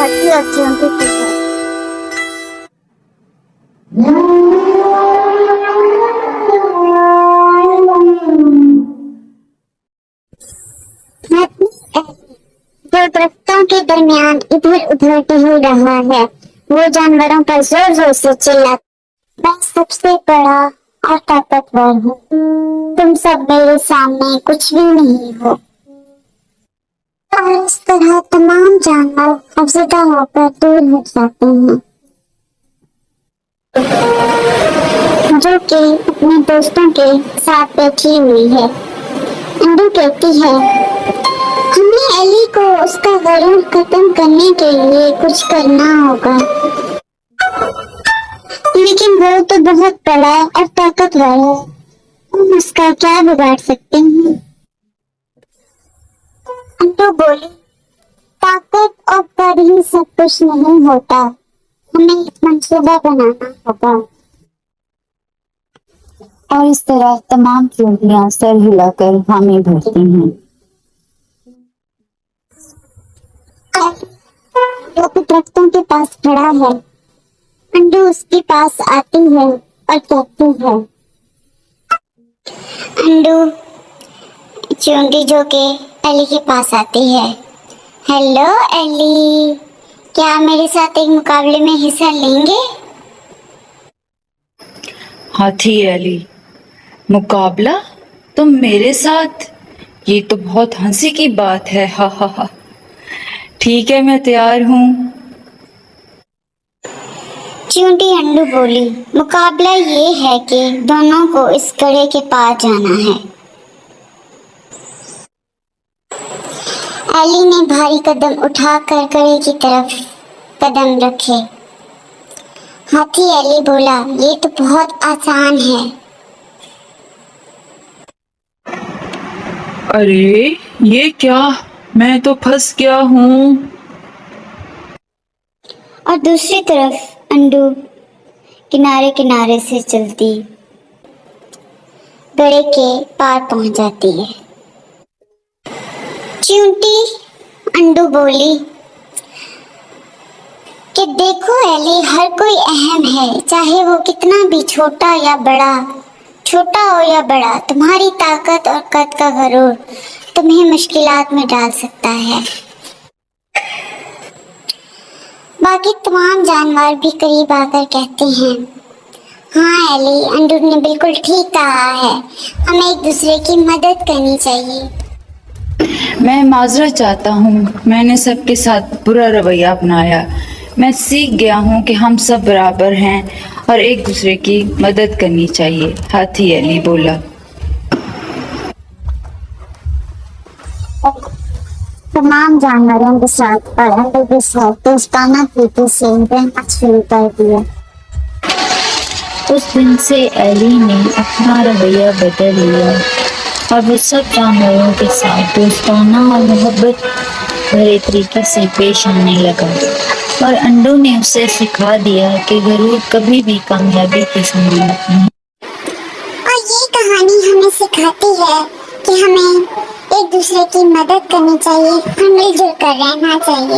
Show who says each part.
Speaker 1: हाथी और चींटी की है। हाथी जो दरख्तों के दरमियान इधर उधर टहल रहा है, वो जानवरों पर जोर जोर से चिल्लाता, मैं सबसे बड़ा और ताकतवर हूँ, तुम सब मेरे सामने कुछ भी नहीं हो। और इस तरह तमाम जानवर खौफजदा होकर दूर हट जाते हैं, जो कि अपने दोस्तों के साथ बैठी हुई है। अंडू कहती है, हमें एली को उसका गरूर खत्म करने के लिए कुछ करना होगा, लेकिन वो तो बहुत बड़ा और ताकतवर है, हम उसका क्या बिगाड़ सकते हैं। अंडू बोली, ताकत और कर ही सब कुछ नहीं होता, हमें एक मंसूबा बनाना होगा।
Speaker 2: और इस तरह तमाम चूंटियां सर हिलाकर हामी भरती हैं।
Speaker 1: वो दरख्तों के पास खड़ा है, अंडू उसके पास आती है और कहती है, अंडू चूंटी जो के एली के पास आती है, हेलो एली, क्या आप मेरे साथ एक मुकाबले में हिस्सा लेंगे?
Speaker 2: हाथी एली, मुकाबला तुम मेरे साथ? ये तो बहुत हंसी की बात है, हा हा हा। ठीक है, मैं तैयार हूँ।
Speaker 1: चींटी अंडू बोली, मुकाबला ये है कि दोनों को इस गड्ढे के पार जाना है। एली ने भारी कदम उठाकर गड्ढे की तरफ कदम रखे। हाथी एली बोला, ये तो बहुत आसान है।
Speaker 3: अरे ये क्या, मैं तो फंस गया हूँ।
Speaker 1: और दूसरी तरफ अंडू किनारे किनारे से चलती गड्ढे के पार पहुंच जाती है। चींटी अंडू बोली कि देखो एली, हर कोई अहम है, चाहे वो कितना भी छोटा हो या बड़ा, तुम्हारी ताकत और कद का गरूर तुम्हें मुश्किलात में डाल सकता है। बाकी तमाम जानवर भी करीब आकर कहते हैं, हाँ एली, अंडू ने बिल्कुल ठीक कहा है, हमें एक दूसरे की मदद करनी चाहिए।
Speaker 2: मैं माजरत चाहता हूँ, मैंने सबके साथ बुरा रवैया अपनाया। मैं सीख गया हूँ कि हम सब बराबर हैं और एक दूसरे की मदद करनी चाहिए, हाथी एली बोला।
Speaker 1: तमाम जानवरों के साथ और अंडू के साथ दोस्ताना तरीके से रहना शुरू कर दिया।
Speaker 4: उस दिन से एली ने अपना रवैया बदल लिया और वो सब जानवरों के साथ दोस्ताना और मोहब्बत भरे तरीके से पेश आने लगा। और अंडू ने उसे सिखा दिया कि गरूर कभी भी कामयाबी की जमानत नहीं।
Speaker 1: और ये कहानी हमें सिखाती है कि हमें एक दूसरे की मदद करनी चाहिए और मिलजुल कर रहना चाहिए।